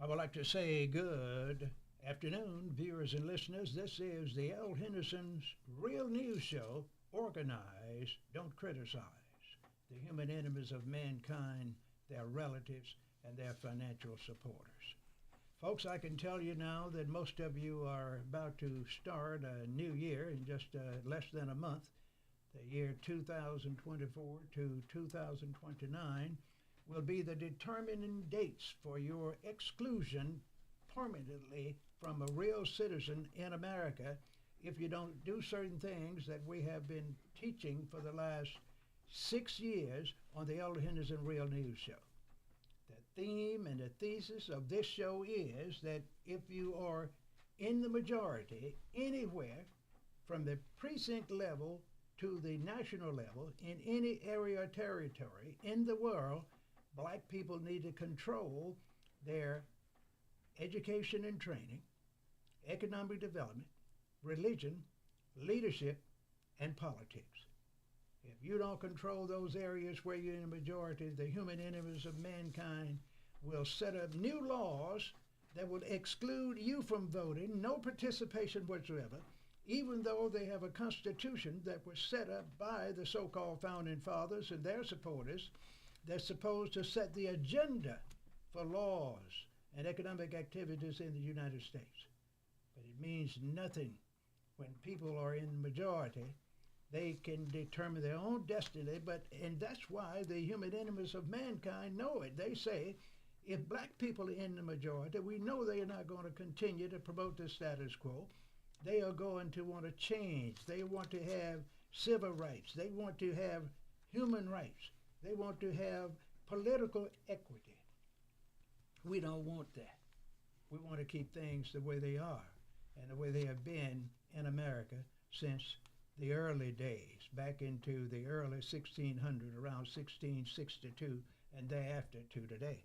I would like to say good afternoon, viewers and listeners. This is the L. Henderson's Real News Show. Organize, don't criticize. The human enemies of mankind, their relatives, and their financial supporters. Folks, I can tell you now that most of you are about to start a new year in just less than a month. The year 2024 to 2029 will be the determining dates for your exclusion permanently from a real citizen in America if you don't do certain things that we have been teaching for the last 6 years on the Eldridge Henderson Real News Show. The theme and the thesis of this show is that if you are in the majority anywhere from the precinct level to the national level in any area or territory in the world, black people need to control their education and training, economic development, religion, leadership, and politics. If you don't control those areas where you're in the majority, the human enemies of mankind will set up new laws that will exclude you from voting, no participation whatsoever, even though they have a constitution that was set up by the so-called founding fathers and their supporters that's supposed to set the agenda for laws and economic activities in the United States. But it means nothing when people are in the majority. They can determine their own destiny, and that's why the human enemies of mankind know it. They say, if black people are in the majority, we know they are not going to continue to promote the status quo. They are going to want to change. They want to have civil rights. They want to have human rights. They want to have political equity. We don't want that. We want to keep things the way they are and the way they have been in America since the early days, back into the early 1600s, around 1662, and thereafter to today.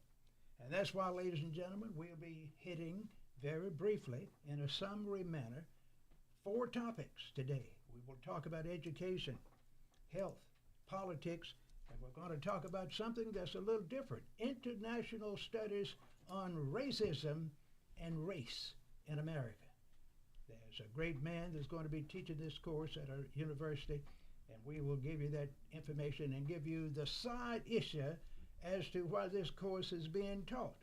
And that's why, ladies and gentlemen, we'll be hitting very briefly, in a summary manner, 4 topics today. We will talk about education, health, politics, and we're going to talk about something that's a little different: international studies on racism and race in America. There's a great man that's going to be teaching this course at our university, and we will give you that information and give you the side issue as to why this course is being taught.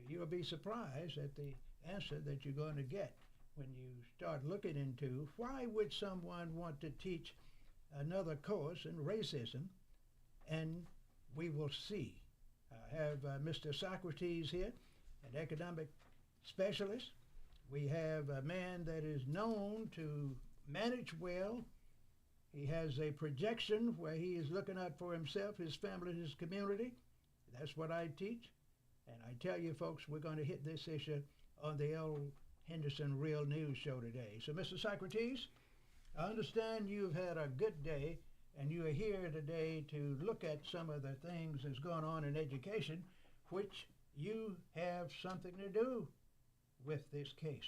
You'll be surprised at the answer that you're going to get when you start looking into why would someone want to teach another course in racism. And we will see. I have Mr. Socrates here, an economic specialist. We have a man that is known to manage well. He has a projection where he is looking out for himself, his family, his community. That's what I teach. And I tell you, folks, we're going to hit this issue on the L. Henderson Real News Show today. So, Mr. Socrates, I understand you've had a good day, and you are here today to look at some of the things that's going on in education, which you have something to do with this case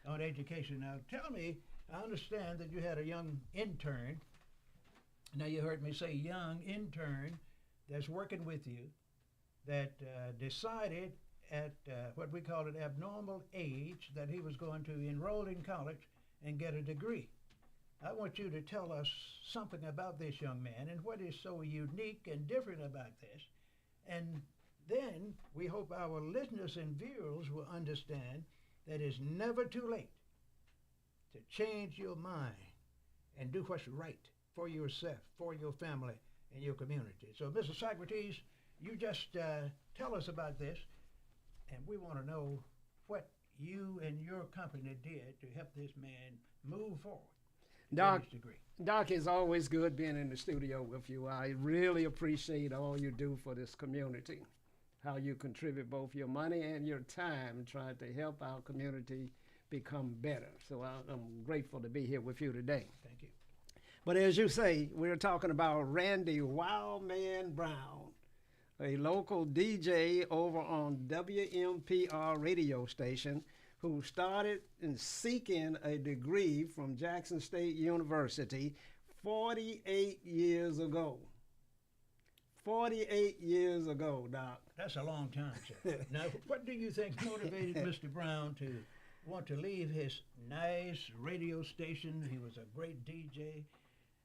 on education. Now, tell me, I understand that you had a young intern. Now, you heard me say young intern that's working with you that decided at what we call an abnormal age that he was going to enroll in college and get a degree. I want you to tell us something about this young man and what is so unique and different about this. And then we hope our listeners and viewers will understand that it's never too late to change your mind and do what's right for yourself, for your family, and your community. So, Mr. Socrates, you just tell us about this, and we want to know what you and your company did to help this man move forward. Doc, it's always good being in the studio with you. I really appreciate all you do for this community, how you contribute both your money and your time trying to help our community become better. So I'm grateful to be here with you today. Thank you. But as you say, we're talking about Randy Wildman Brown, a local DJ over on WMPR radio station, who started in seeking a degree from Jackson State University 48 years ago. 48 years ago, Doc. That's a long time, sir. Now, what do you think motivated Mr. Brown to want to leave his nice radio station? He was a great DJ,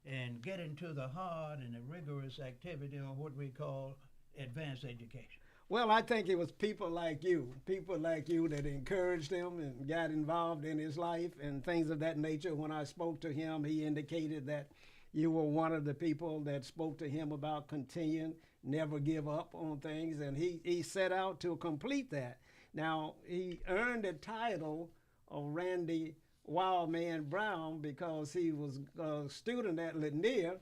and get into the hard and the rigorous activity of what we call advanced education. Well, I think it was people like you that encouraged him and got involved in his life and things of that nature. When I spoke to him, he indicated that you were one of the people that spoke to him about continuing, never give up on things, and he set out to complete that. Now, he earned the title of Randy Wildman Brown because he was a student at Lanier,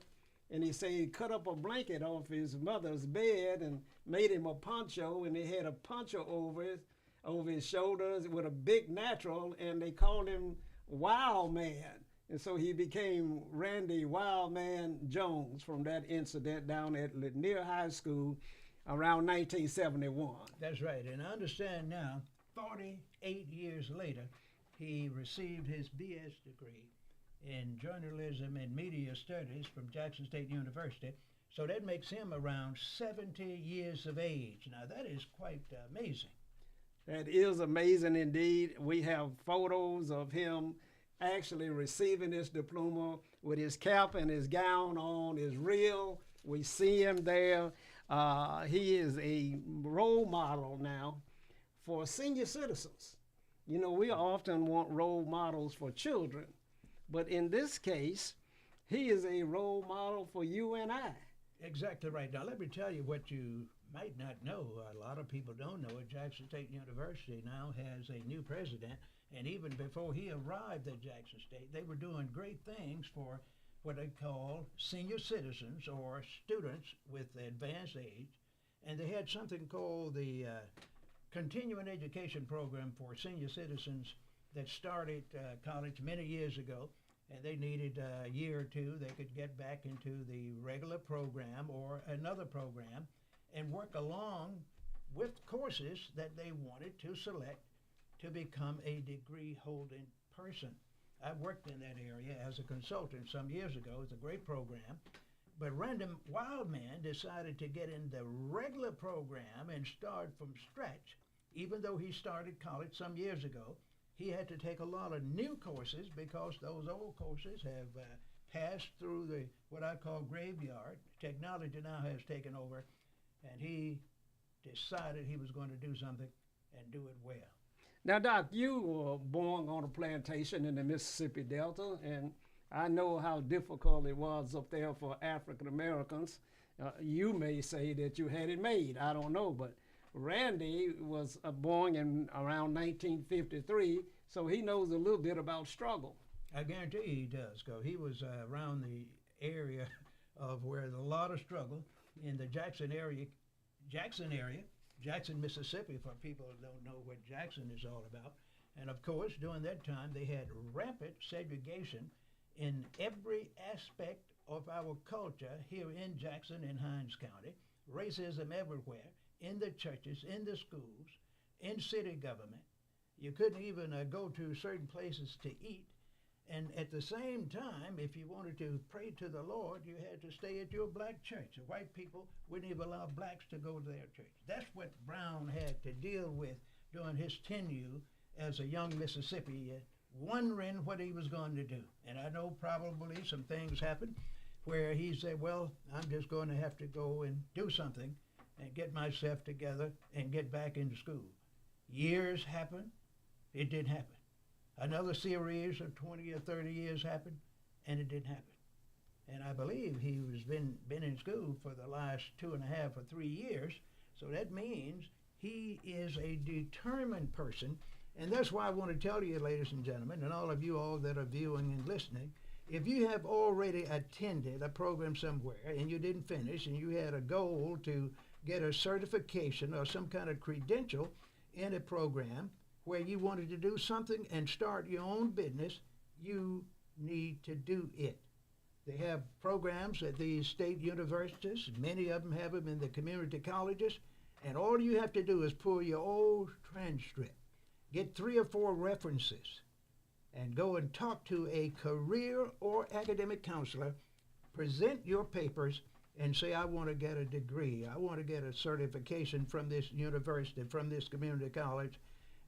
and he said he cut up a blanket off his mother's bed and made him a poncho, and he had a poncho over his shoulders with a big natural, and they called him Wild Man. And so he became Randy Wildman Jones from that incident down at Lanier High School around 1971. That's right, and I understand now, 48 years later, he received his BS degree in journalism and media studies from Jackson State University. So that makes him around 70 years of age. Now that is quite amazing. That is amazing indeed. We have photos of him actually receiving his diploma with his cap and his gown on is real. We see him there. He is a role model now for senior citizens. You know, we often want role models for children, but in this case, he is a role model for you and I. Exactly right. Now, let me tell you what you might not know. A lot of people don't know it. Jackson State University now has a new president, and even before he arrived at Jackson State, they were doing great things for what they call senior citizens or students with advanced age, and they had something called the continuing education program for senior citizens that started college many years ago, and they needed a year or two. They could get back into the regular program or another program and work along with courses that they wanted to select to become a degree-holding person. I worked in that area as a consultant some years ago. It's a great program. But Random Wildman decided to get in the regular program and start from scratch. Even though he started college some years ago, he had to take a lot of new courses because those old courses have passed through the what I call graveyard. Technology now has taken over, and he decided he was going to do something and do it well. Now, Doc, you were born on a plantation in the Mississippi Delta, and I know how difficult it was up there for African Americans. You may say that you had it made. I don't know, but Randy was born in around 1953, so he knows a little bit about struggle. I guarantee he does, because he was around the area of where there's a lot of struggle in the Jackson, Mississippi, for people who don't know what Jackson is all about. And of course, during that time, they had rampant segregation in every aspect of our culture here in Jackson and Hinds County, racism everywhere, in the churches, in the schools, in city government. You couldn't even go to certain places to eat. And at the same time, if you wanted to pray to the Lord, you had to stay at your black church. The white people wouldn't even allow blacks to go to their church. That's what Brown had to deal with during his tenure as a young Mississippian, wondering what he was going to do. And I know probably some things happened where he said, well, I'm just going to have to go and do something and get myself together and get back into school. Years happened. It didn't happen. Another series of 20 or 30 years happened, and it didn't happen. And I believe he was been in school for the last 2.5 or 3 years, so that means he is a determined person. And that's why I want to tell you, ladies and gentlemen, and all of you all that are viewing and listening, if you have already attended a program somewhere and you didn't finish and you had a goal to get a certification or some kind of credential in a program where you wanted to do something and start your own business, you need to do it. They have programs at these state universities. Many of them have them in the community colleges. And all you have to do is pull your old transcript, get 3 or 4 references, and go and talk to a career or academic counselor, present your papers, and say, I want to get a degree, I want to get a certification from this university, from this community college.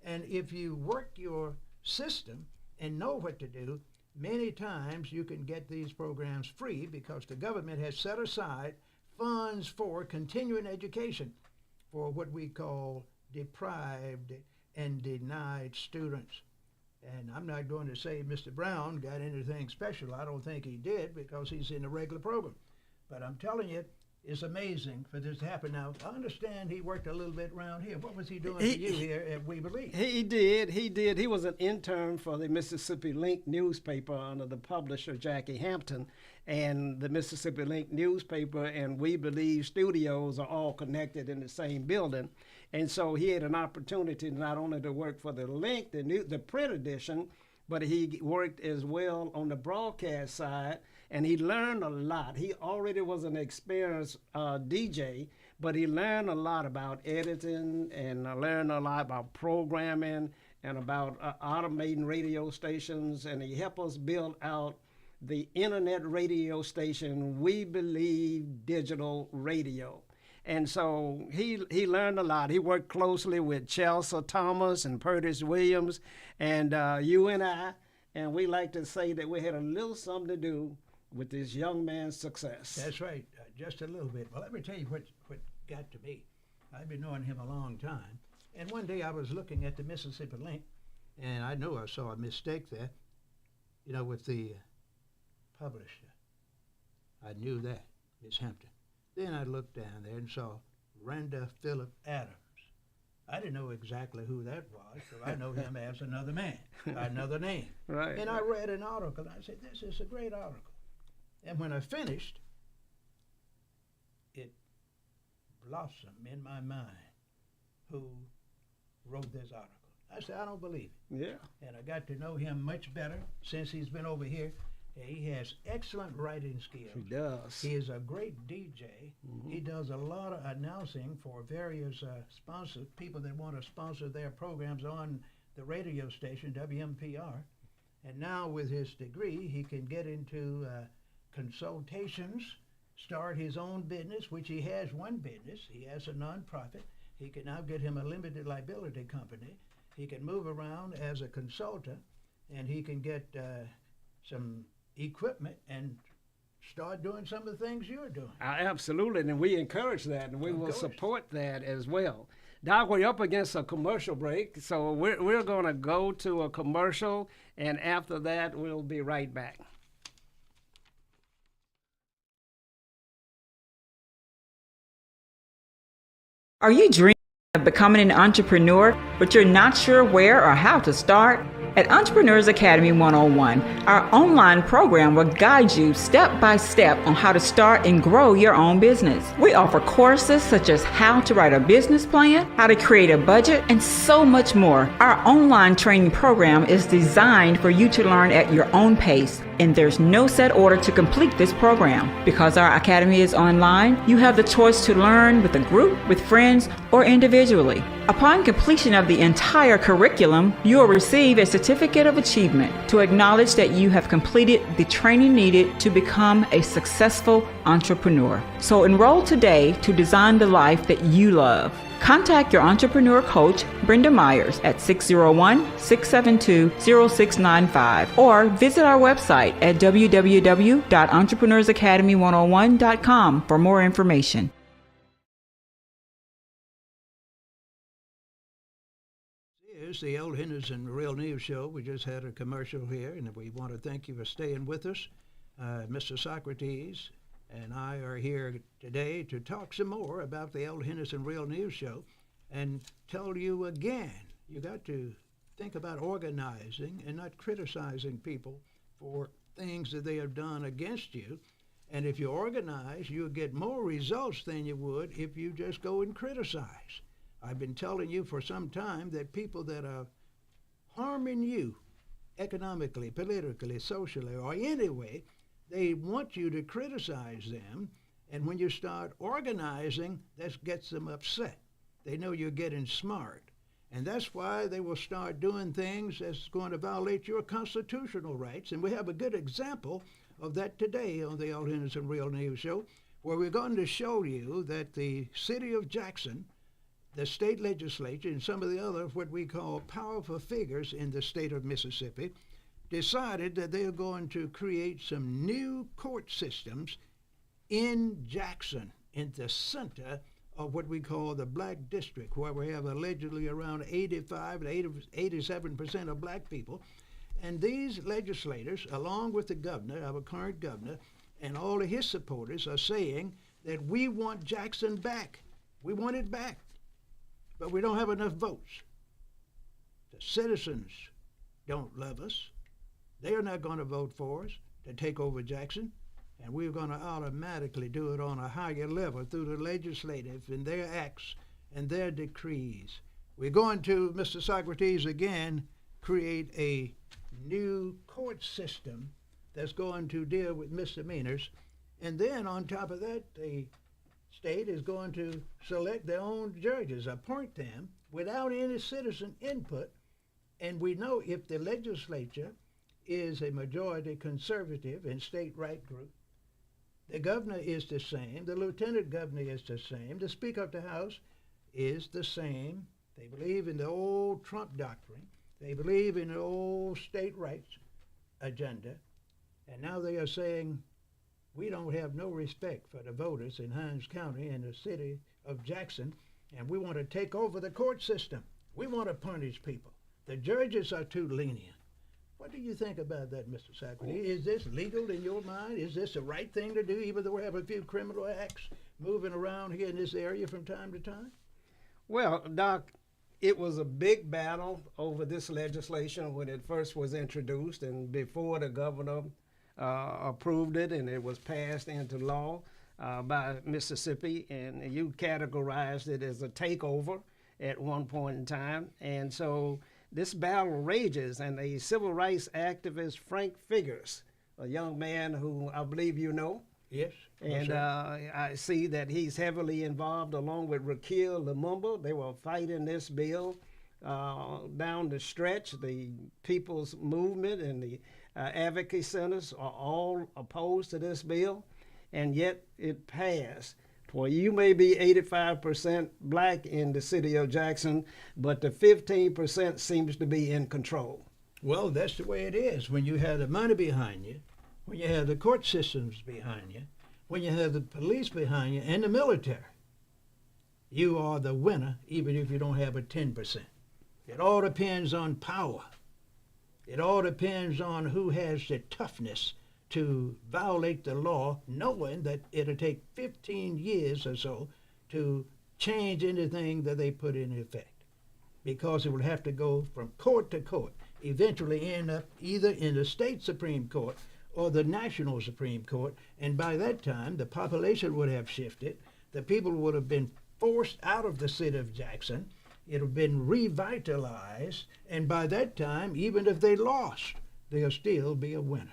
And if you work your system and know what to do, many times you can get these programs free because the government has set aside funds for continuing education for what we call deprived and denied students. And I'm not going to say Mr. Brown got anything special. I don't think he did because he's in a regular program. But I'm telling you, it's amazing for this to happen. Now, I understand he worked a little bit around here. What was he doing for you here at We Believe? He did. He was an intern for the Mississippi Link newspaper under the publisher Jackie Hampton. And the Mississippi Link newspaper and We Believe studios are all connected in the same building. And so he had an opportunity not only to work for the Link, the print edition, but he worked as well on the broadcast side. And he learned a lot. He already was an experienced DJ, but he learned a lot about editing and learned a lot about programming and about automating radio stations. And he helped us build out the internet radio station, We Believe Digital Radio. And so he learned a lot. He worked closely with Chelsea Thomas and Curtis Williams and you and I. And we like to say that we had a little something to do with this young man's success. That's right, just a little bit. Well, let me tell you what got to me. I've been knowing him a long time. And one day I was looking at the Mississippi Link, and I know I saw a mistake there, with the publisher. I knew that, Miss Hampton. Then I looked down there and saw Randa Phillip Adams. I didn't know exactly who that was, so I know him as another man, another name. Right. And I read an article, and I said, this is a great article. And when I finished, it blossomed in my mind who wrote this article. I said, I don't believe it. Yeah. And I got to know him much better since he's been over here. He has excellent writing skills. He does. He is a great DJ. Mm-hmm. He does a lot of announcing for various sponsors, people that want to sponsor their programs on the radio station, WMPR. And now with his degree, he can get into consultations, start his own business, which he has one business. He has a nonprofit. He can now get him a limited liability company. He can move around as a consultant, and he can get some equipment and start doing some of the things you're doing. Absolutely, and we encourage that, and we will support that as well. Doc, we're up against a commercial break, so we're going to go to a commercial, and after that, we'll be right back. Are you dreaming of becoming an entrepreneur, but you're not sure where or how to start? At Entrepreneurs Academy 101, our online program will guide you step by step on how to start and grow your own business. We offer courses such as how to write a business plan, how to create a budget, and so much more. Our online training program is designed for you to learn at your own pace, and there's no set order to complete this program. Because our academy is online, you have the choice to learn with a group, with friends, or individually. Upon completion of the entire curriculum, you will receive a certificate of achievement to acknowledge that you have completed the training needed to become a successful entrepreneur. So enroll today to design the life that you love. Contact your entrepreneur coach, Brenda Myers, at 601-672-0695 or visit our website at www.entrepreneursacademy101.com for more information. It's the Eld Henderson Real News Show. We just had a commercial here, and we want to thank you for staying with us. Mr. Socrates and I are here today to talk some more about the Eld Henderson Real News Show and tell you again, you got to think about organizing and not criticizing people for things that they have done against you. And if you organize, you'll get more results than you would if you just go and criticize. I've been telling you for some time that people that are harming you economically, politically, socially, or any way, they want you to criticize them. And when you start organizing, that gets them upset. They know you're getting smart. And that's why they will start doing things that's going to violate your constitutional rights. And we have a good example of that today on the Eld Henderson Real News Show where we're going to show you that the city of Jackson, the state legislature, and some of the other what we call powerful figures in the state of Mississippi decided that they're going to create some new court systems in Jackson, in the center of what we call the black district, where we have allegedly around 85 to 87% of black people. And these legislators, along with the governor, our current governor, and all of his supporters are saying that we want Jackson back. We want it back, but we don't have enough votes. The citizens don't love us. They are not going to vote for us to take over Jackson, and we're going to automatically do it on a higher level through the legislative and their acts and their decrees. We're going to, Mr. Socrates, again, create a new court system that's going to deal with misdemeanors. And then on top of that, the state is going to select their own judges, appoint them without any citizen input. And we know if the legislature is a majority conservative and state right group, the governor is the same, the lieutenant governor is the same, the speaker of the house is the same. They believe in the old Trump doctrine. They believe in the old state rights agenda. And now they are saying, we don't have no respect for the voters in Hinds County and the city of Jackson, and we want to take over the court system. We want to punish people. The judges are too lenient. What do you think about that, Mr. Socrates? Is this legal in your mind? Is this the right thing to do, even though we have a few criminal acts moving around here in this area from time to time? Well, Doc, it was a big battle over this legislation when it first was introduced and before the governor approved it and it was passed into law by Mississippi, and you categorized it as a takeover at one point in time. And so this battle rages, and a civil rights activist, Frank Figures, a young man who I believe you know. Yes. And I see that he's heavily involved along with Raquel Lumumba. They were fighting this bill down the stretch. The People's Movement and the advocacy centers are all opposed to this bill, and yet it passed. Well, you may be 85% black in the city of Jackson, but the 15% seems to be in control. Well, that's the way it is. When you have the money behind you, when you have the court systems behind you, when you have the police behind you and the military, you are the winner, even if you don't have a 10%. It all depends on power. It all depends on who has the toughness to violate the law, knowing that it'll take 15 years or so to change anything that they put in effect, because it will have to go from court to court, eventually end up either in the state Supreme Court or the national Supreme Court, and by that time the population would have shifted, the people would have been forced out of the city of Jackson, it would have been revitalized, and by that time, even if they lost, they'll still be a winner.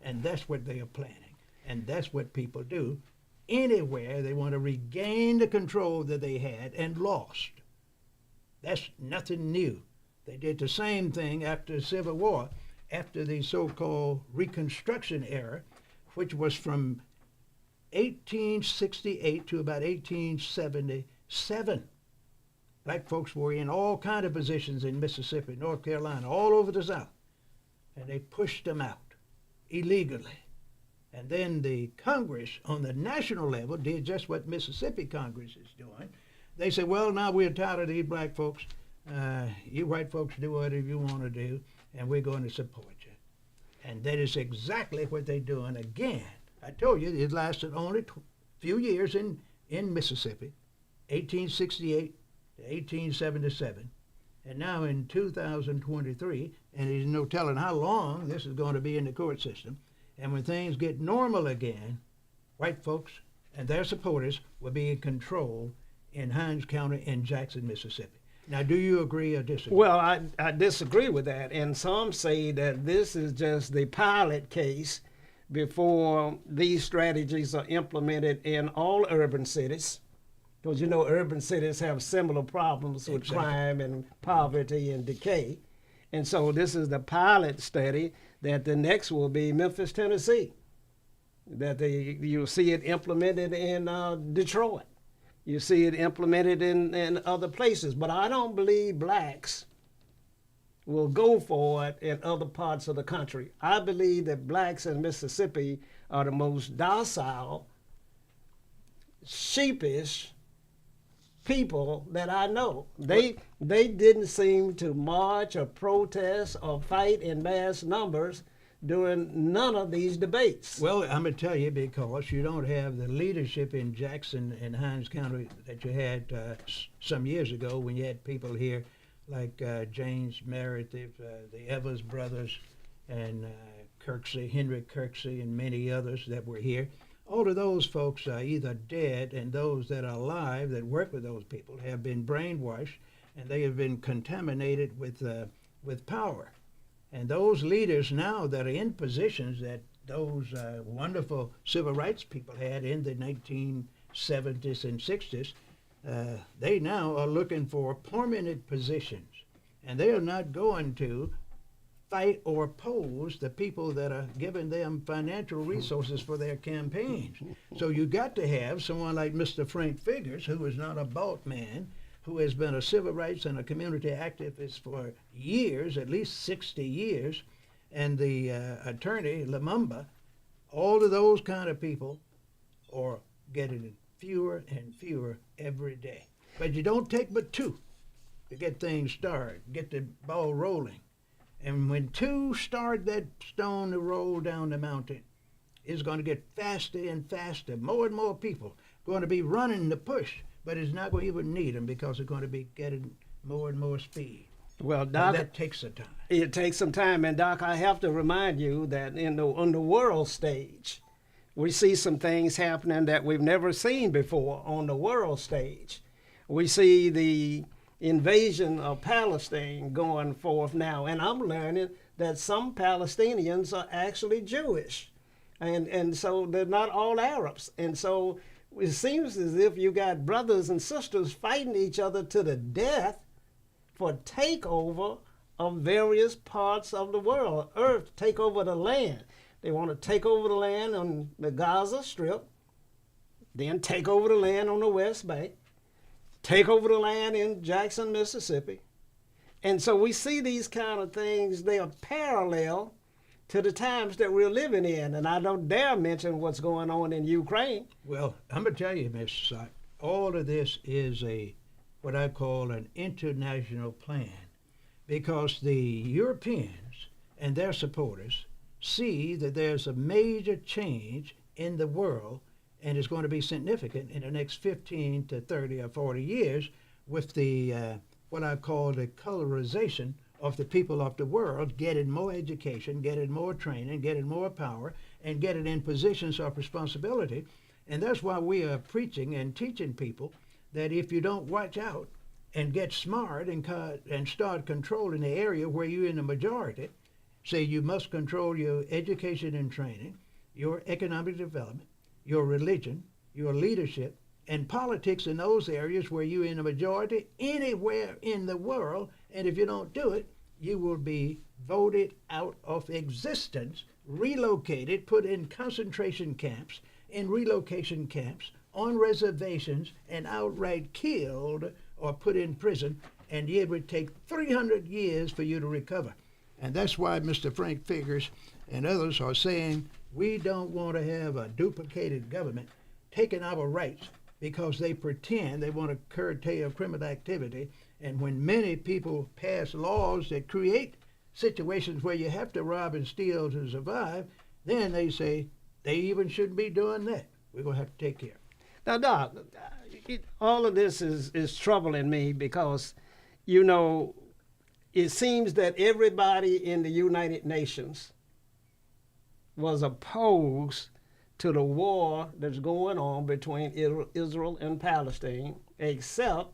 And that's what they are planning. And that's what people do. Anywhere they want to regain the control that they had and lost. That's nothing new. They did the same thing after the Civil War, after the so-called Reconstruction era, which was from 1868 to about 1877. Black folks were in all kinds of positions in Mississippi, North Carolina, all over the South. And they pushed them out illegally. And then the Congress on the national level did just what Mississippi Congress is doing. They said, well, now we're tired of these black folks. You white folks do whatever you want to do, and we're going to support you. And that is exactly what they're doing again. I told you it lasted only a few years in Mississippi, 1868 to 1877. And now in 2023, and there's no telling how long this is going to be in the court system, and when things get normal again, white folks and their supporters will be in control in Hinds County and Jackson, Mississippi. Now, do you agree or disagree? Well, I disagree with that, and some say that this is just the pilot case before these strategies are implemented in all urban cities. Because you know urban cities have similar problems with crime and poverty and decay. And so this is the pilot study that the next will be Memphis, Tennessee, that you'll see it implemented in Detroit. You see it implemented in other places. But I don't believe blacks will go for it in other parts of the country. I believe that blacks in Mississippi are the most docile, sheepish people that I know. They didn't seem to march or protest or fight in mass numbers during none of these debates. Well, I'm going to tell you, because you don't have the leadership in Jackson and Hinds County that you had some years ago, when you had people here like James Meredith, the Evers brothers, and Henry Kirksey, and many others that were here. All of those folks are either dead, and those that are alive that work with those people have been brainwashed, and they have been contaminated with power. And those leaders now that are in positions that those wonderful civil rights people had in the 1970s and 60s, they now are looking for permanent positions. And they are not going to fight or oppose the people that are giving them financial resources for their campaigns. So you got to have someone like Mr. Frank Figures, who is not a bought man, who has been a civil rights and a community activist for years, at least 60 years, and the attorney, Lumumba. All of those kind of people are getting fewer and fewer every day. But you don't take but two to get things started, get the ball rolling. And when two start that stone to roll down the mountain, it's going to get faster and faster. More and more people going to be running the push, but it's not going to even need them because it's going to be getting more and more speed. Well, Doc, that takes some time. It takes some time, and Doc, I have to remind you that on the world stage, we see some things happening that we've never seen before on the world stage. We see the invasion of Palestine going forth now, and I'm learning that some Palestinians are actually Jewish, and so they're not all Arabs, and so it seems as if you got brothers and sisters fighting each other to the death for takeover of various parts of the world, earth, take over the land. They want to take over the land on the Gaza Strip, then take over the land on the West Bank, take over the land in Jackson, Mississippi. And so we see these kind of things, they are parallel to the times that we're living in. And I don't dare mention what's going on in Ukraine. Well, I'm going to tell you, Mr. Sock, all of this is what I call an international plan, because the Europeans and their supporters see that there's a major change in the world, and it's going to be significant in the next 15 to 30 or 40 years with the what I call the colorization of the people of the world, getting more education, getting more training, getting more power, and getting in positions of responsibility. And that's why we are preaching and teaching people that if you don't watch out and get smart and start controlling the area where you're in the majority, say you must control your education and training, your economic development, your religion, your leadership, and politics in those areas where you're in the majority anywhere in the world. And if you don't do it, you will be voted out of existence, relocated, put in concentration camps, in relocation camps, on reservations, and outright killed or put in prison. And it would take 300 years for you to recover. And that's why Mr. Frank Figures and others are saying we don't want to have a duplicated government taking our rights because they pretend they want to curtail criminal activity. And when many people pass laws that create situations where you have to rob and steal to survive, then they say they even shouldn't be doing that. We're going to have to take care. Now, Doc, all of this is troubling me because, you know, it seems that everybody in the United Nations was opposed to the war that's going on between Israel and Palestine, except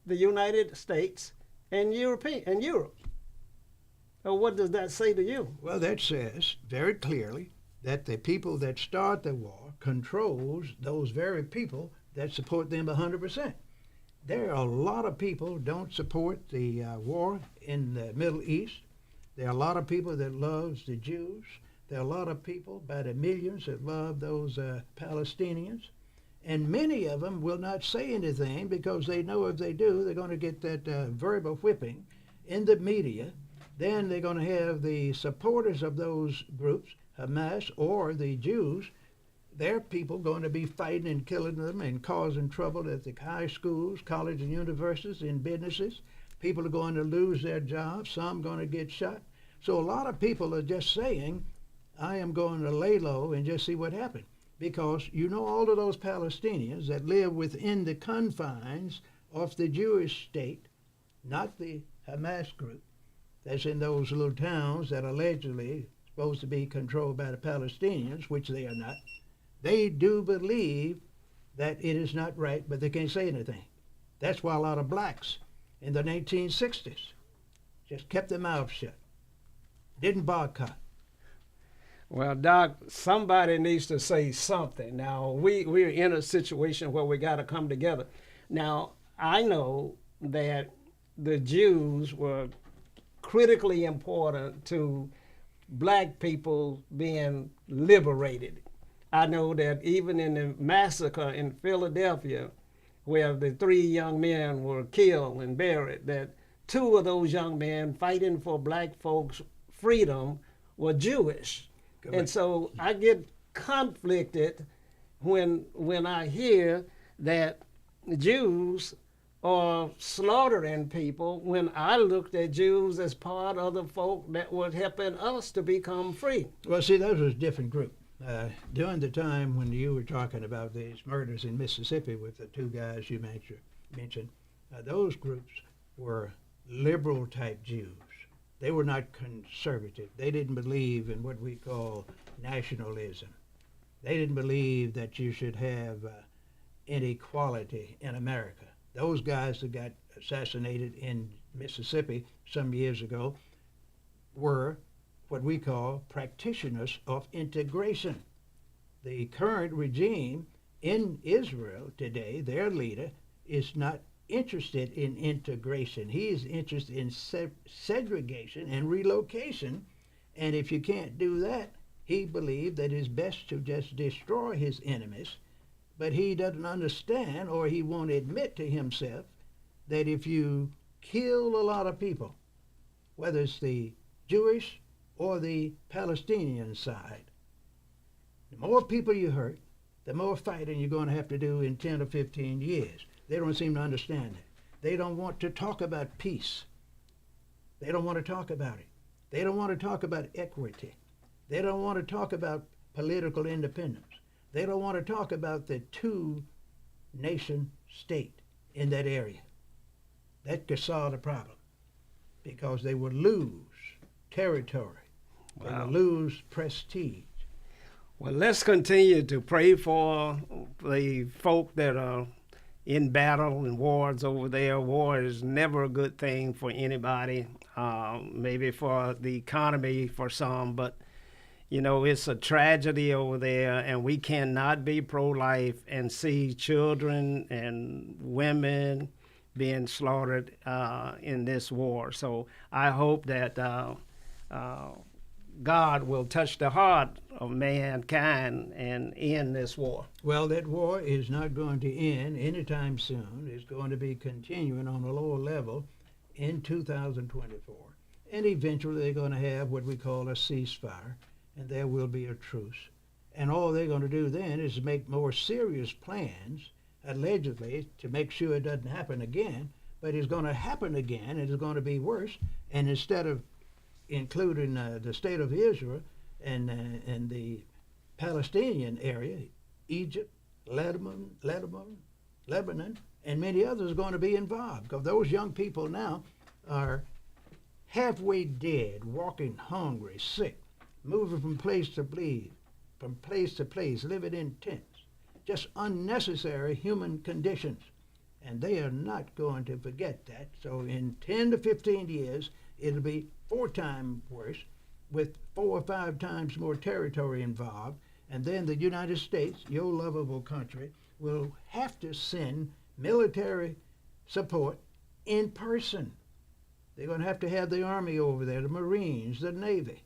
the United States and Europe. So what does that say to you? Well, that says very clearly that the people that start the war controls those very people that support them 100%. There are a lot of people don't support the war in the Middle East. There are a lot of people that loves the Jews. There are a lot of people, by the millions, that love those Palestinians. And many of them will not say anything because they know if they do, they're going to get that verbal whipping in the media. Then they're going to have the supporters of those groups, Hamas or the Jews, their people going to be fighting and killing them and causing trouble at the high schools, colleges, and universities, in businesses. People are going to lose their jobs. Some going to get shot. So a lot of people are just saying, I am going to lay low and just see what happens. Because you know all of those Palestinians that live within the confines of the Jewish state, not the Hamas group, that's in those little towns that are allegedly supposed to be controlled by the Palestinians, which they are not. They do believe that it is not right, but they can't say anything. That's why a lot of blacks in the 1960s just kept their mouths shut, didn't boycott. Well, Doc, somebody needs to say something. Now, we're in a situation where we got to come together. Now, I know that the Jews were critically important to black people being liberated. I know that even in the massacre in Philadelphia, where the 3 young men were killed and buried, that 2 of those young men fighting for black folks' freedom were Jewish. Correct. And so I get conflicted when I hear that Jews are slaughtering people when I looked at Jews as part of the folk that were helping us to become free. Well, see, those was a different group. During the time when you were talking about these murders in Mississippi with the 2 guys you mentioned, those groups were liberal type Jews. They were not conservative. They didn't believe in what we call nationalism. They didn't believe that you should have inequality in America. Those guys that got assassinated in Mississippi some years ago were what we call practitioners of integration. The current regime in Israel today, their leader, is not interested in integration. He is interested in segregation and relocation. And if you can't do that, he believed that it's best to just destroy his enemies. But he doesn't understand, or he won't admit to himself, that if you kill a lot of people, whether it's the Jewish or the Palestinian side, the more people you hurt, the more fighting you're going to have to do in 10 or 15 years. They don't seem to understand it. They don't want to talk about peace. They don't want to talk about it. They don't want to talk about equity. They don't want to talk about political independence. They don't want to talk about the 2-nation state in that area. That could solve the problem because they would lose territory. Wow. They would lose prestige. Well, let's continue to pray for the folk that are in battle and wars over there. War is never a good thing for anybody, maybe for the economy for some, but you know, it's a tragedy over there, and we cannot be pro-life and see children and women being slaughtered in this war. So I hope that God will touch the heart of mankind and end this war. Well, that war is not going to end anytime soon. It's going to be continuing on a lower level in 2024. And eventually they're going to have what we call a ceasefire, and there will be a truce. And all they're going to do then is make more serious plans, allegedly, to make sure it doesn't happen again. But it's going to happen again, and it's going to be worse. And instead of including the state of Israel and the Palestinian area, Egypt, Lebanon, and many others are going to be involved, because those young people now are halfway dead, walking hungry, sick, moving from place to place, living in tents, just unnecessary human conditions. And they are not going to forget that. So in 10 to 15 years, it'll be 4 times worse, with 4 or 5 times more territory involved. And then the United States, your lovable country, will have to send military support in person. They're going to have the Army over there, the Marines, the Navy,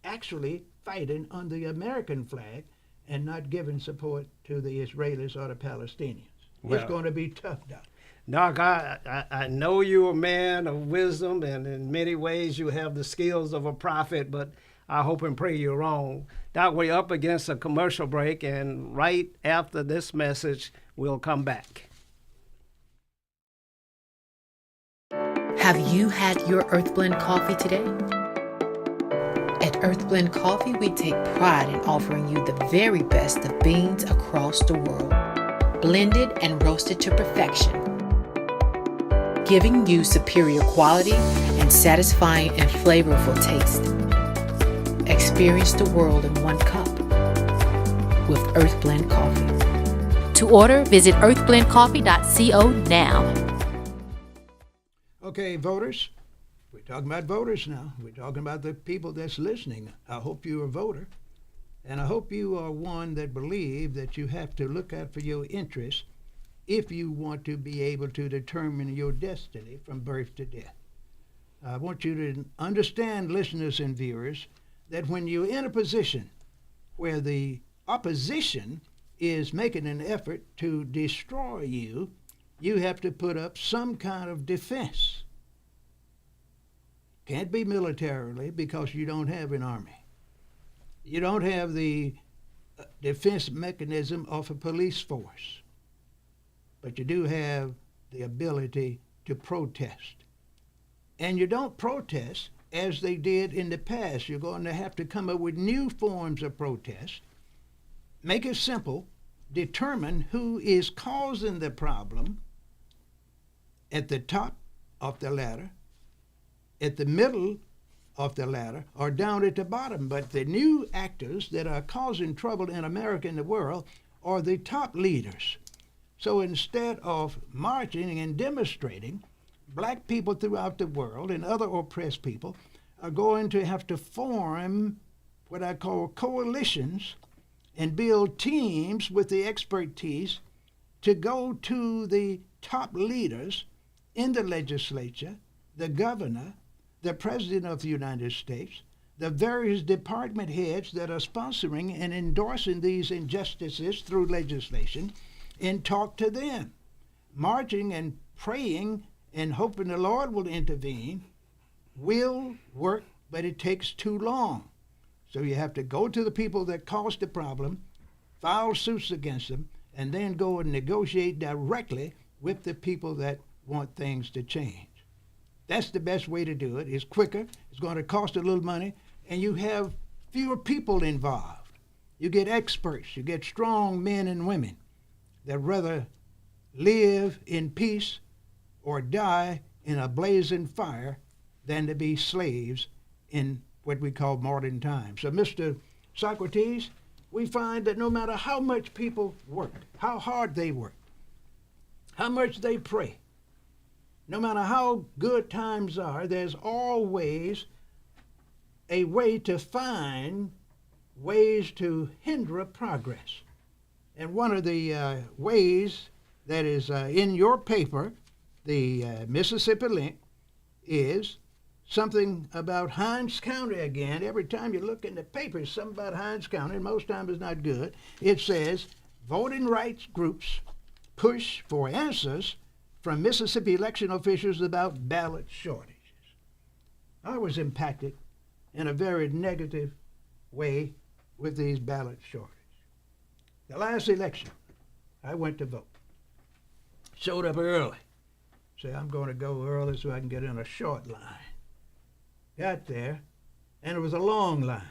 actually fighting under the American flag and not giving support to the Israelis or the Palestinians. Well, it's going to be tough, Doc. Doc, I know you're a man of wisdom, and in many ways you have the skills of a prophet, but I hope and pray you're wrong. Doc, we're up against a commercial break, and right after this message, we'll come back. Have you had your Earthblend coffee today? At Earthblend Coffee, we take pride in offering you the very best of beans across the world, blended and roasted to perfection, giving you superior quality and satisfying and flavorful taste. Experience the world in one cup with Earthblend Coffee. To order, visit earthblendcoffee.co now. Okay, voters. We're talking about voters now. We're talking about the people that's listening. I hope you're a voter. And I hope you are one that believes that you have to look out for your interests if you want to be able to determine your destiny from birth to death. I want you to understand, listeners and viewers, that when you're in a position where the opposition is making an effort to destroy you, you have to put up some kind of defense. Can't be militarily because you don't have an army. You don't have the defense mechanism of a police force. But you do have the ability to protest. And you don't protest as they did in the past. You're going to have to come up with new forms of protest. Make it simple. Determine who is causing the problem at the top of the ladder, at the middle of the ladder, or down at the bottom. But the new actors that are causing trouble in America and the world are the top leaders. So instead of marching and demonstrating, black people throughout the world and other oppressed people are going to have to form what I call coalitions and build teams with the expertise to go to the top leaders in the legislature, the governor, the president of the United States, the various department heads that are sponsoring and endorsing these injustices through legislation, and talk to them. Marching and praying and hoping the Lord will intervene will work, but it takes too long. So you have to go to the people that caused the problem, file suits against them, and then go and negotiate directly with the people that want things to change. That's the best way to do it. It's quicker, it's going to cost a little money, and you have fewer people involved. You get experts, you get strong men and women that rather live in peace or die in a blazing fire than to be slaves in what we call modern times. So, Mr. Socrates, we find that no matter how much people work, how hard they work, how much they pray, no matter how good times are, there's always a way to find ways to hinder progress. And one of the ways that is in your paper, the Mississippi Link, is something about Hinds County again. Every time you look in the paper, it's something about Hinds County, and most times it's not good. It says, voting rights groups push for answers from Mississippi election officials about ballot shortages. I was impacted in a very negative way with these ballot shortages. The last election, I went to vote. Showed up early. Say, I'm going to go early so I can get in a short line. Got there, and it was a long line.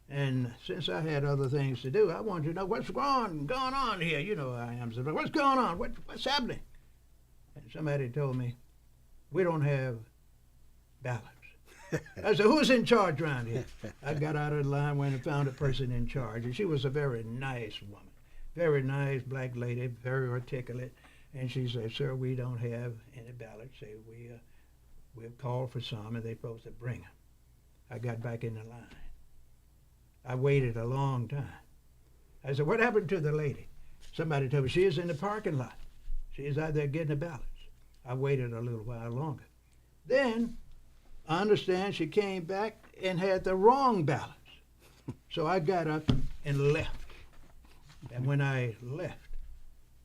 And since I had other things to do, I wanted to know what's going on here. You know I am. So what's going on? What's happening? And somebody told me, we don't have ballots. I said, who's in charge around here? I got out of the line, went and found a person in charge, and she was a very nice woman. Very nice black lady, very articulate. And she said, sir, we don't have any ballots. Say, we've called for some, and they're supposed to bring them. I got back in the line. I waited a long time. I said, what happened to the lady? Somebody told me, she is in the parking lot. She is out there getting the ballots. I waited a little while longer. Then, I understand she came back and had the wrong ballots. So I got up and left. And when I left,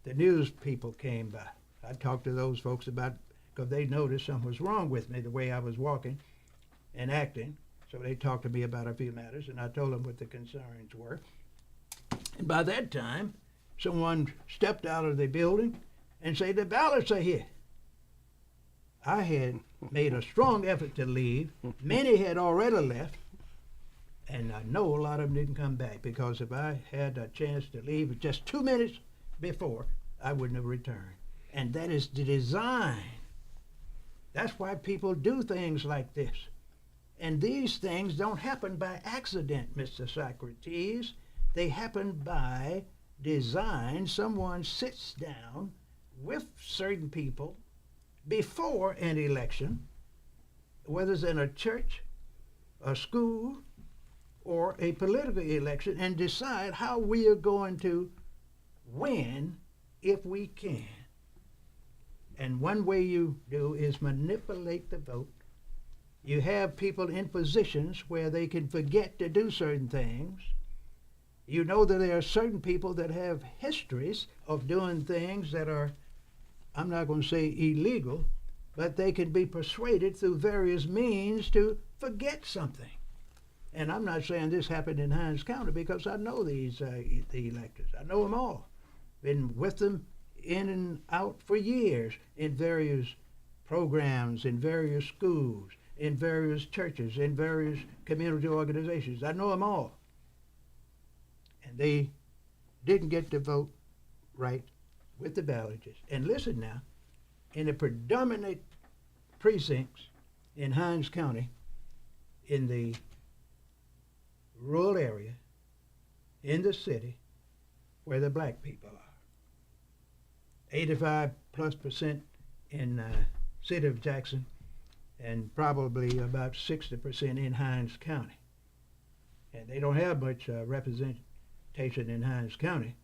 the news people came by. I talked to those folks about, because they noticed something was wrong with me, the way I was walking and acting. So they talked to me about a few matters, and I told them what the concerns were. And by that time, someone stepped out of the building and said, the ballots are here. I had made a strong effort to leave. Many had already left. And I know a lot of them didn't come back, because if I had a chance to leave just 2 minutes before, I wouldn't have returned. And that is the design. That's why people do things like this. And these things don't happen by accident, Mr. Socrates. They happen by design. Someone sits down with certain people before an election, whether it's in a church, a school, or a political election, and decide how we are going to win if we can. And one way you do is manipulate the vote. You have people in positions where they can forget to do certain things. You know that there are certain people that have histories of doing things that are, I'm not going to say illegal, but they can be persuaded through various means to forget something. And I'm not saying this happened in Hinds County, because I know the electors. I know them all. Been with them in and out for years in various programs, in various schools, in various churches, in various community organizations. I know them all. And they didn't get to vote right with the ballots. And listen now, in the predominant precincts in Hinds County, in the rural area, in the city, where the black people are. 85+% in city of Jackson, and probably about 60% in Hinds County. And they don't have much representation in Hinds County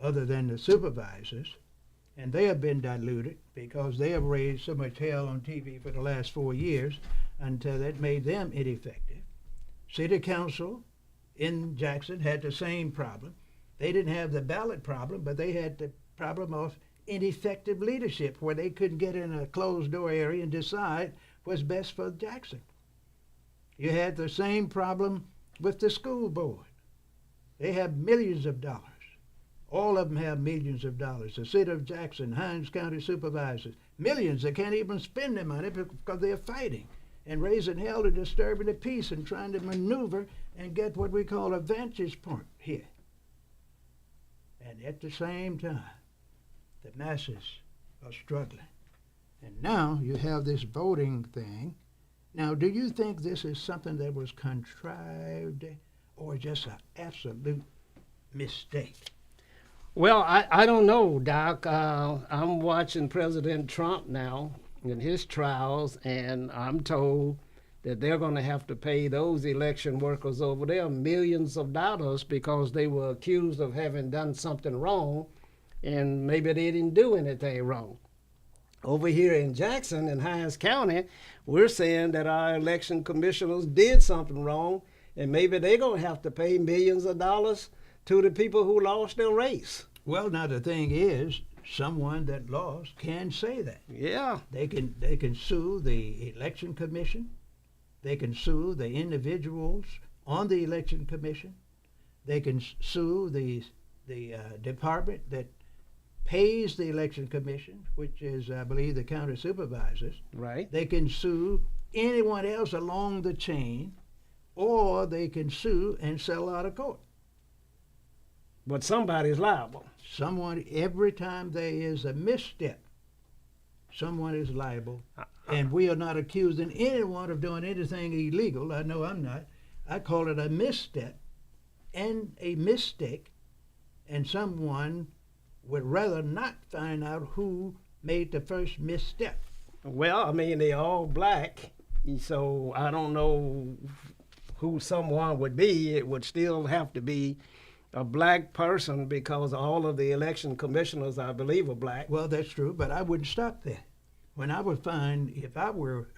other than the supervisors, and they have been diluted because they have raised so much hell on TV for the last 4 years until that made them ineffective. City Council in Jackson had the same problem. They didn't have the ballot problem, but they had the problem of ineffective leadership, where they couldn't get in a closed door area and decide what's best for Jackson. You had the same problem with the school board. They have millions of dollars. All of them have millions of dollars. The city of Jackson, Hinds County supervisors, millions that can't even spend their money because they're fighting and raising hell to disturbing the peace and trying to maneuver and get what we call a vantage point here. And at the same time, the masses are struggling. And now you have this voting thing. Now, do you think this is something that was contrived or just an absolute mistake? Well, I don't know, Doc. I'm watching President Trump now in his trials, and I'm told that they're going to have to pay those election workers over there millions of dollars because they were accused of having done something wrong, and maybe they didn't do anything wrong. Over here in Jackson and Hinds County, we're saying that our election commissioners did something wrong, and maybe they're going to have to pay millions of dollars to the people who lost their race. Well, now the thing is, someone that lost can say that. Yeah. They can sue the election commission. They can sue the individuals on the election commission. They can sue the department that pays the election commission, which is, I believe, the county supervisors. Right. They can sue anyone else along the chain, or they can sue and settle out of court. But somebody's liable. Someone, every time there is a misstep, someone is liable. And we are not accusing anyone of doing anything illegal. I know I'm not. I call it a misstep and a mistake, and someone would rather not find out who made the first misstep. Well, I mean, they're all black, so I don't know who someone would be. It would still have to be a black person because all of the election commissioners, I believe, are black. Well, that's true, but I wouldn't stop there. When I would find, if I were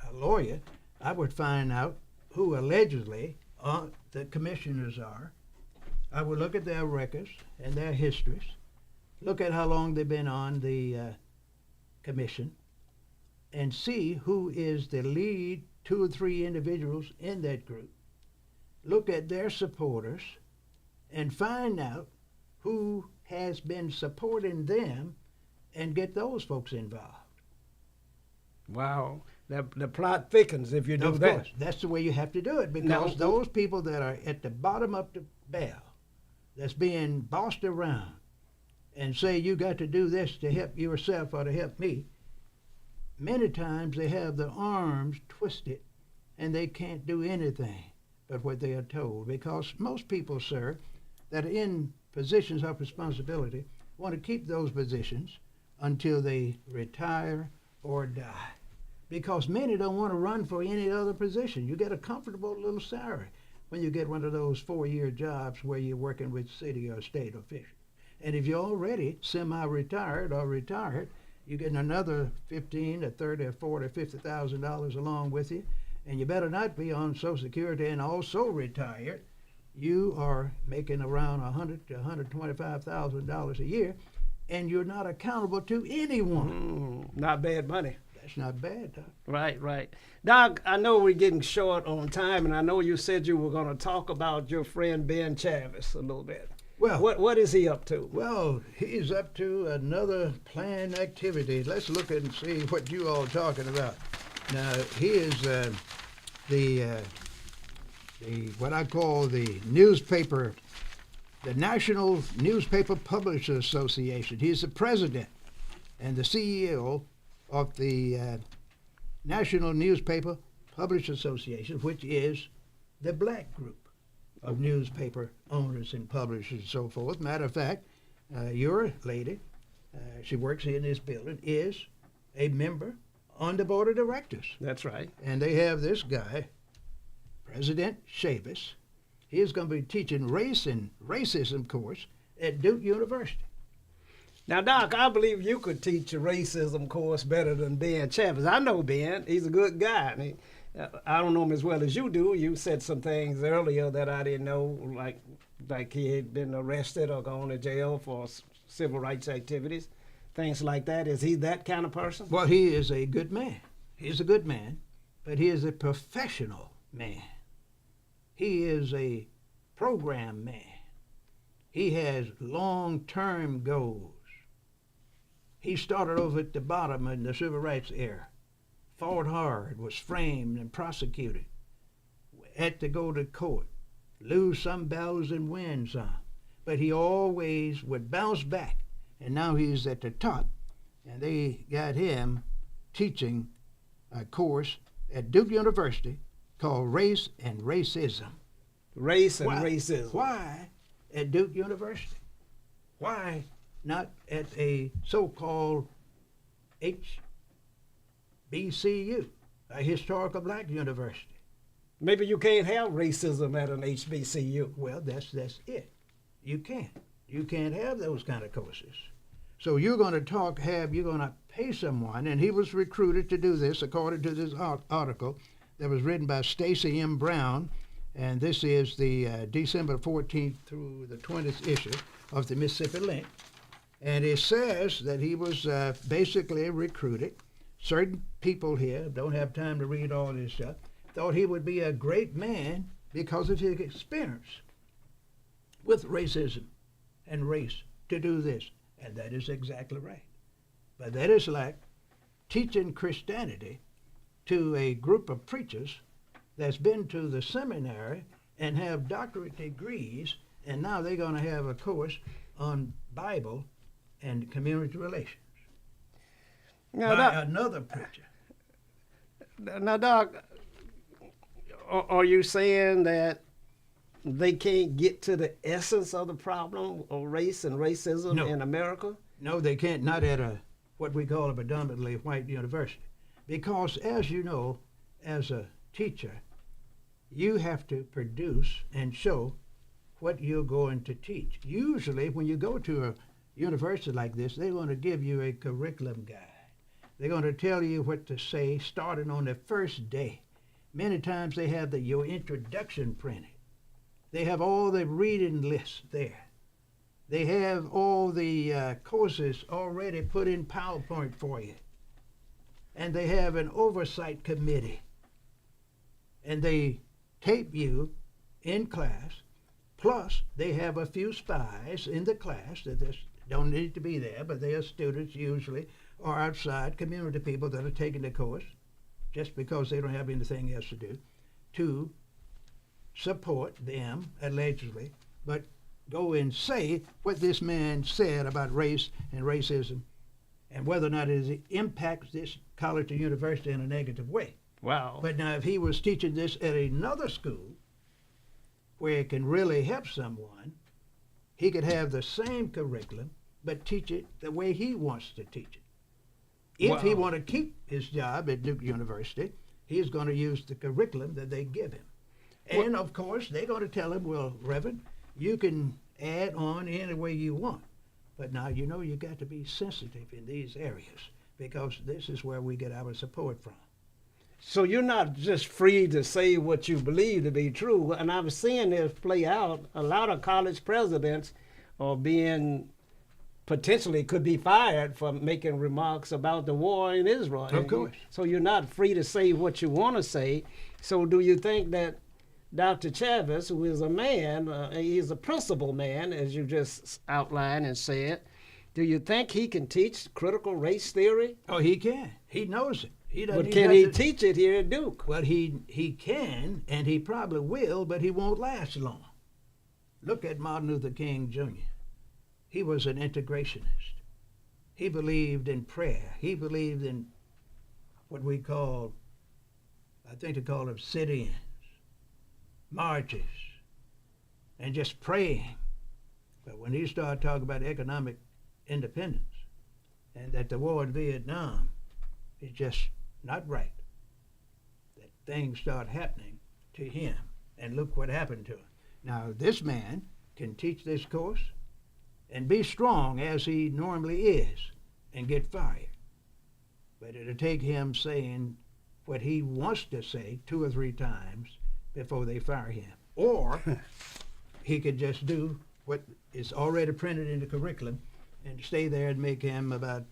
a lawyer, I would find out who allegedly the commissioners are. I would look at their records and their histories, look at how long they've been on the commission, and see who is the lead 2 or 3 individuals in that group. Look at their supporters and find out who has been supporting them and get those folks involved. Wow. The plot thickens if you do Of that. course, that's the way you have to do it, because those people that are at the bottom of the bell, that's being bossed around and say you got to do this to help yourself or to help me, many times they have their arms twisted and they can't do anything but what they are told, because most people, sir, that are in positions of responsibility want to keep those positions until they retire or die, because many don't want to run for any other position. You get a comfortable little salary when you get one of those 4-year jobs where you're working with city or state officials. And if you're already semi-retired or retired, you're getting another $15,000 or $30,000 or $40,000 or $50,000 along with you, and you better not be on Social Security and also retired. You are making around $100,000 to $125,000 a year, and you're not accountable to anyone. Not bad money. That's not bad, Doc. Right. Doc, I know we're getting short on time, and I know you said you were going to talk about your friend Ben Chavis a little bit. Well, what is he up to? Well, he's up to another planned activity. Let's look and see what you all talking about. Now, he is the what I call the newspaper, the National Newspaper Publishers Association. He's the president and the CEO of the National Newspaper Publishers Association, which is the black group of newspaper owners and publishers and so forth. Matter of fact, your lady, she works in this building, is a member on the board of directors. That's right. And they have this guy, President Chavis. He is going to be teaching race and racism course at Duke University. Now, Doc, I believe you could teach a racism course better than Ben Chavis. I know Ben. He's a good guy. I don't know him as well as you do. You said some things earlier that I didn't know, like he had been arrested or gone to jail for civil rights activities, things like that. Is he that kind of person? Well, he is a good man. He's a good man, but he is a professional man. He is a program man. He has long-term goals. He started over at the bottom in the civil rights era. Fought hard, was framed and prosecuted, had to go to court, lose some battles and win some. But he always would bounce back, and now he's at the top. And they got him teaching a course at Duke University called Race and Racism. Race and Racism. Why at Duke University? Why not at a so-called HBCU, a historical black university? Maybe you can't have racism at an HBCU. Well, that's it. You can't. You can't have those kind of courses. So you're going to pay someone, and he was recruited to do this according to this article that was written by Stacey M. Brown, and this is the December 14th through the 20th issue of the Mississippi Link. And it says that he was basically recruited. Certain people here, don't have time to read all this stuff, thought he would be a great man because of his experience with racism and race to do this. And that is exactly right. But that is like teaching Christianity to a group of preachers that's been to the seminary and have doctorate degrees, and now they're going to have a course on Bible and community relations. Now, by another preacher. Now, Doc, are you saying that they can't get to the essence of the problem of race and racism in America? No, they can't, not at what we call a predominantly white university. Because, as you know, as a teacher, you have to produce and show what you're going to teach. Usually, when you go to a university like this, they're going to give you a curriculum guide. They're going to tell you what to say starting on the first day. Many times they have your introduction printed. They have all the reading lists there. They have all the courses already put in PowerPoint for you. And they have an oversight committee. And they tape you in class. Plus, they have a few spies in the class that don't need to be there, but they are students usually, or outside community people that are taking the course just because they don't have anything else to do, to support them, allegedly, but go and say what this man said about race and racism and whether or not it impacts this college or university in a negative way. Wow. But now if he was teaching this at another school where it can really help someone, he could have the same curriculum but teach it the way he wants to teach it. If he want to keep his job at Duke University, he's going to use the curriculum that they give him. And of course, they're going to tell him, well, Reverend, you can add on any way you want. But now, you know, you got to be sensitive in these areas because this is where we get our support from. So you're not just free to say what you believe to be true. And I'm seeing this play out. A lot of college presidents are being potentially could be fired for making remarks about the war in Israel. Of course. So you're not free to say what you want to say. So do you think that Dr. Chavez, who is a man, he's a principled man, as you just outlined and said, do you think he can teach critical race theory? Oh, he can. He knows it. But can he teach it here at Duke? Well, he can, and he probably will, but he won't last long. Look at Martin Luther King Jr. He was an integrationist. He believed in prayer. He believed in what we call, I think they call them sit-ins, marches, and just praying. But when he started talking about economic independence and that the war in Vietnam is just not right, that things start happening to him. And look what happened to him. Now, this man can teach this course and be strong as he normally is and get fired. But it'll take him saying what he wants to say 2 or 3 times before they fire him. Or he could just do what is already printed in the curriculum and stay there and make him about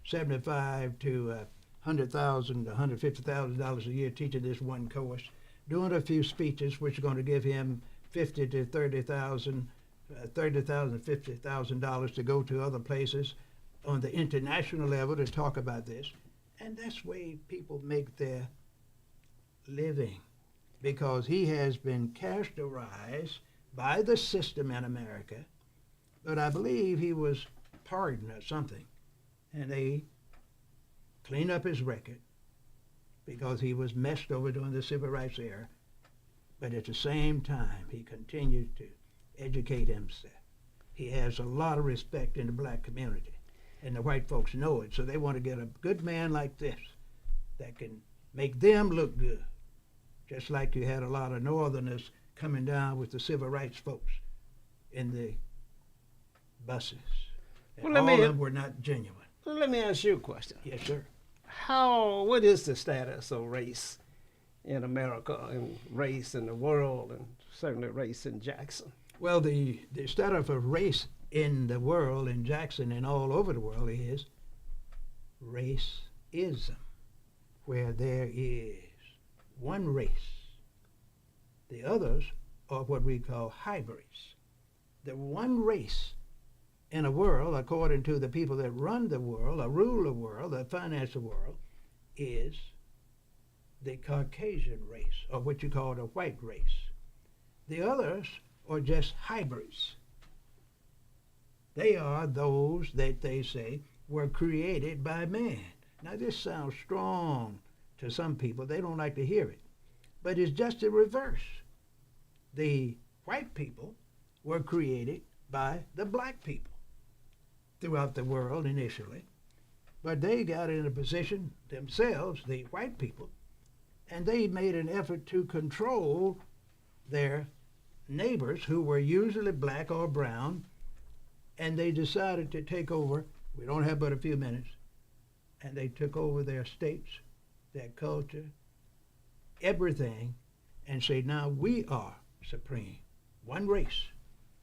$75,000 to $100,000 to $150,000 a year teaching this one course, doing a few speeches which are going to give him $50,000 to $30,000, $50,000 to go to other places on the international level to talk about this. And that's the way people make their living, because he has been characterized by the system in America, but I believe he was pardoned or something, and they cleaned up his record because he was messed over during the civil rights era. But at the same time, he continued to educate himself. He has a lot of respect in the black community, and the white folks know it, so they want to get a good man like this that can make them look good, just like you had a lot of Northerners coming down with the civil rights folks in the buses. And all of them were not genuine. Let me ask you a question. Yes, sir. What is the status of race in America and race in the world and certainly race in Jackson? Well, the status of race in the world, in Jackson and all over the world, is racism, where there is one race. The others are what we call hybrids. The one race in a world, according to the people that run the world, or rule the world, that finance the world, is the Caucasian race, or what you call the white race. The others are just hybrids. They are those that they say were created by man. Now this sounds strong to some people. They don't like to hear it. But it's just the reverse. The white people were created by the black people throughout the world initially. But they got in a position themselves, the white people, and they made an effort to control their neighbors who were usually black or brown, and they decided to take over. We don't have but a few minutes. And they took over their states, their culture, everything and say, now we are supreme. One race,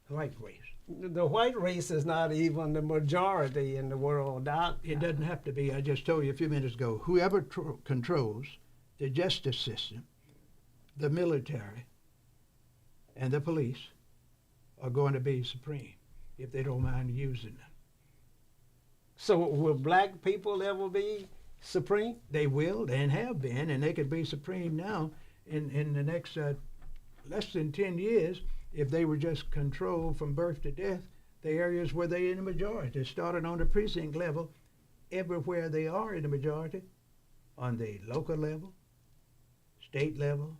white race. The white race is not even the majority in the world, Doc. It doesn't have to be. I just told you a few minutes ago, whoever controls the justice system, the military, and the police are going to be supreme if they don't mind using them. So will black people ever be supreme? They will and have been, and they could be supreme now in the next less than 10 years if they were just controlled from birth to death, the areas where they're in the majority. Starting on the precinct level, everywhere they are in the majority, on the local level, state level,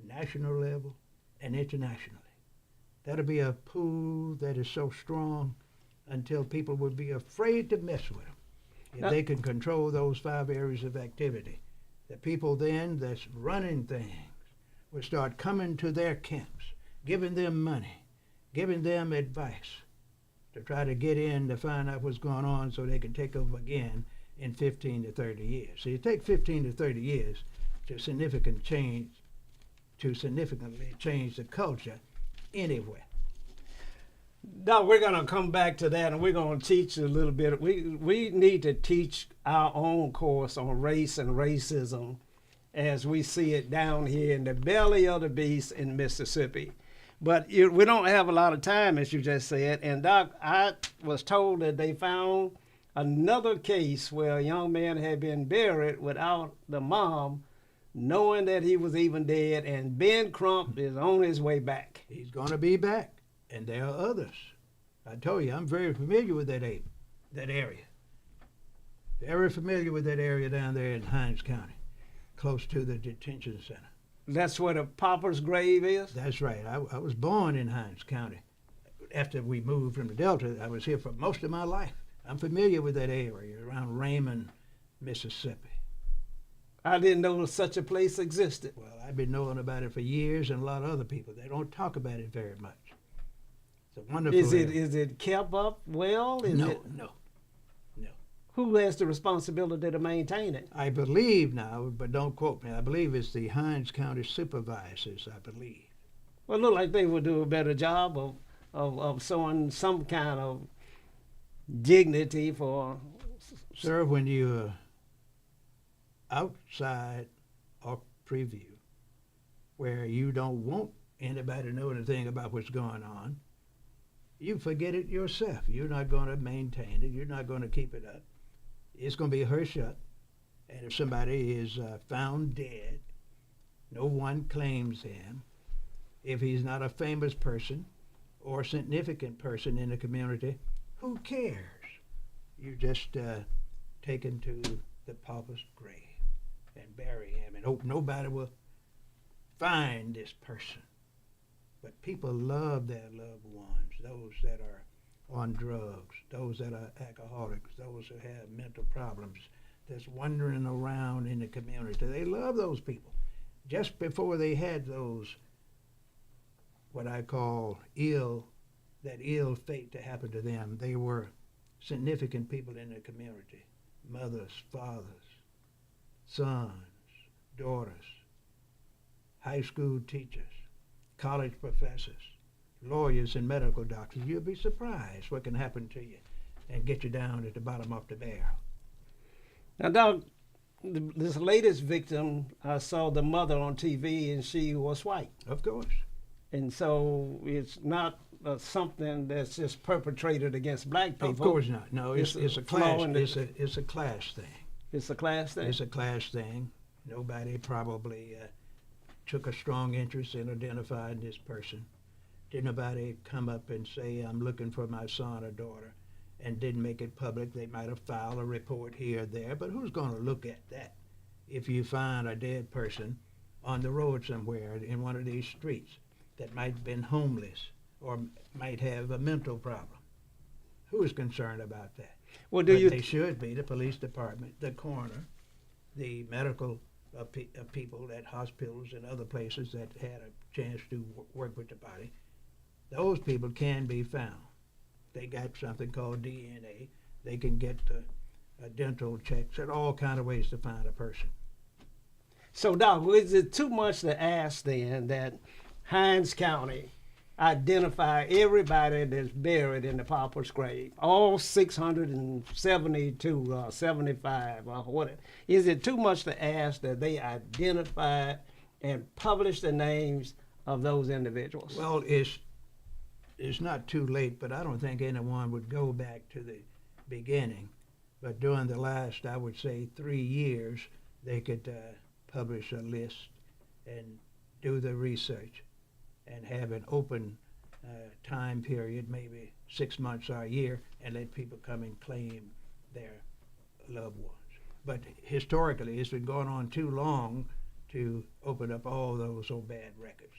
national level, and internationally. That'll be a pool that is so strong until people would be afraid to mess with them. If they can control those 5 areas of activity, the people then that's running things will start coming to their camps, giving them money, giving them advice to try to get in to find out what's going on so they can take over again in 15 to 30 years. So you take 15 to 30 years to significantly change the culture anywhere. Doc, we're going to come back to that, and we're going to teach a little bit. We need to teach our own course on race and racism as we see it down here in the belly of the beast in Mississippi. But we don't have a lot of time, as you just said. And Doc, I was told that they found another case where a young man had been buried without the mom knowing that he was even dead, and Ben Crump is on his way back. He's going to be back, and there are others. I told you, I'm very familiar with that area. Very familiar with that area down there in Hinds County, close to the detention center. That's where the pauper's grave is? That's right. I was born in Hinds County. After we moved from the Delta, I was here for most of my life. I'm familiar with that area around Raymond, Mississippi. I didn't know such a place existed. Well, I've been knowing about it for years, and a lot of other people. They don't talk about it very much. It's a wonderful area. Is it kept up well? No. Who has the responsibility to maintain it? I believe now, but don't quote me, I believe it's the Hinds County supervisors, I believe. Well, it looked like they would do a better job of showing some kind of dignity for... Sir, when you're outside or preview, where you don't want anybody to know anything about what's going on, you forget it yourself. You're not going to maintain it. You're not going to keep it up. It's going to be hush up. And if somebody is found dead, no one claims him. If he's not a famous person or a significant person in the community, who cares? You just take him to the pauper's grave and bury him and hope nobody will find this person. But people love their loved ones, those that are on drugs, those that are alcoholics, those who have mental problems, that's wandering around in the community. They love those people. Just before they had those, what I call that ill fate to happen to them, they were significant people in the community. Mothers, fathers, sons, daughters, high school teachers, college professors, lawyers and medical doctors. You'll be surprised what can happen to you and get you down at the bottom of the barrel. Now, Doc, this latest victim, I saw the mother on TV, and she was white. Of course. And so it's not something that's just perpetrated against black people. Of course not. No, it's a class. It's a class thing. It's a class thing. It's a class thing. Nobody probably took a strong interest in identifying this person. Did nobody come up and say, I'm looking for my son or daughter, and didn't make it public? They might have filed a report here or there, but who's going to look at that if you find a dead person on the road somewhere in one of these streets that might have been homeless or might have a mental problem? Who is concerned about that? Well, they should be the police department, the coroner, the medical people at hospitals and other places that had a chance to work with the body. Those people can be found. They got something called DNA. They can get dental checks and all kind of ways to find a person. So, Doc, is it too much to ask then that Hinds County identify everybody that's buried in the pauper's grave, all 672 or 75 or whatever? Is it too much to ask that they identify and publish the names of those individuals? Well, it's not too late, but I don't think anyone would go back to the beginning. But during the last, I would say, 3 years, they could publish a list and do the research and have an open time period, maybe 6 months or a year, and let people come and claim their loved ones. But historically, it's been going on too long to open up all those old bad records.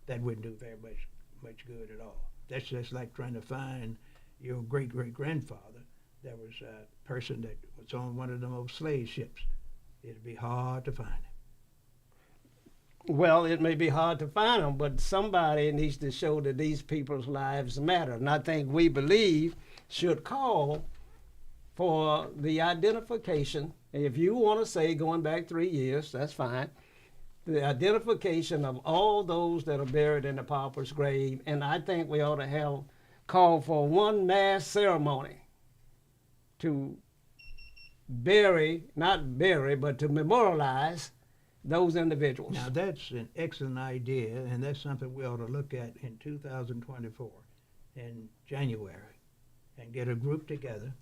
That wouldn't do very much good at all. That's just like trying to find your great-great-grandfather. That was a person that was on one of them old slave ships. It'd be hard to find him. Well, it may be hard to find them, but somebody needs to show that these people's lives matter. And I think We Believe should call for the identification. If you want to say going back 3 years, that's fine. The identification of all those that are buried in the pauper's grave. And I think we ought to have call for one mass ceremony to not bury, but to memorialize those individuals. Now, that's an excellent idea, and that's something we ought to look at in 2024 in January and get a group together,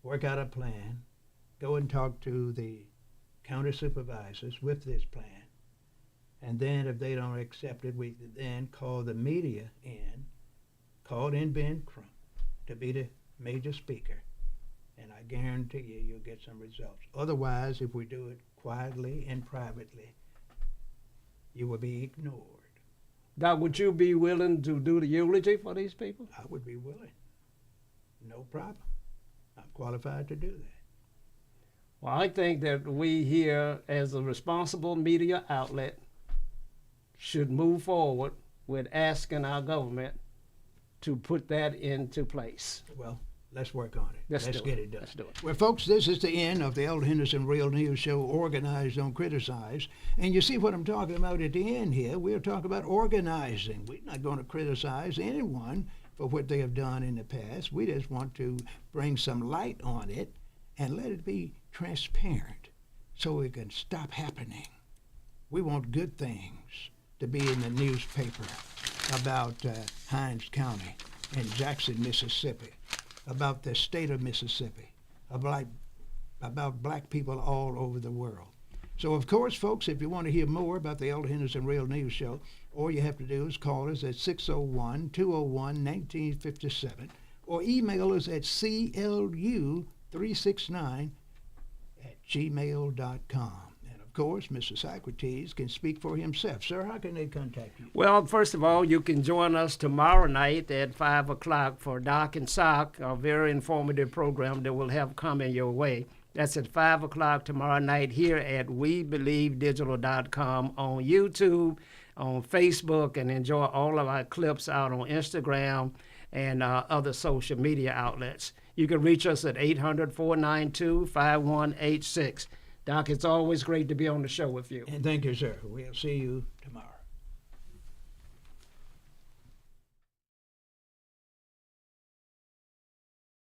work out a plan, go and talk to the county supervisors with this plan, and then if they don't accept it, we then call the media in, call in Ben Crump to be the major speaker, and I guarantee you'll get some results. Otherwise, if we do it quietly and privately, you will be ignored. Doc, would you be willing to do the eulogy for these people? I would be willing. No problem. I'm qualified to do that. Well, I think that we here, as a responsible media outlet, should move forward with asking our government to put that into place. Well, let's work on it. Let's get it done. Let's do it. Well, folks, this is the end of the Eld Henderson Real News Show, Organize, Don't Criticize. And you see what I'm talking about at the end here. We're talking about organizing. We're not going to criticize anyone for what they have done in the past. We just want to bring some light on it and let it be transparent so it can stop happening. We want good things to be in the newspaper about Hinds County and Jackson, Mississippi, about the state of Mississippi, about black people all over the world. So, of course, folks, if you want to hear more about the Eld Henderson Real News Show, all you have to do is call us at 601-201-1957 or email us at clu369@gmail.com. And, of course, Mr. Socrates can speak for himself. Sir, how can they contact you? Well, first of all, you can join us tomorrow night at 5 o'clock for Doc and Sock, a very informative program that will have coming your way. That's at 5 o'clock tomorrow night here at WeBelieveDigital.com on YouTube, on Facebook, and enjoy all of our clips out on Instagram and other social media outlets. You can reach us at 800-492-5186. Doc, it's always great to be on the show with you. And thank you, sir. We'll see you tomorrow.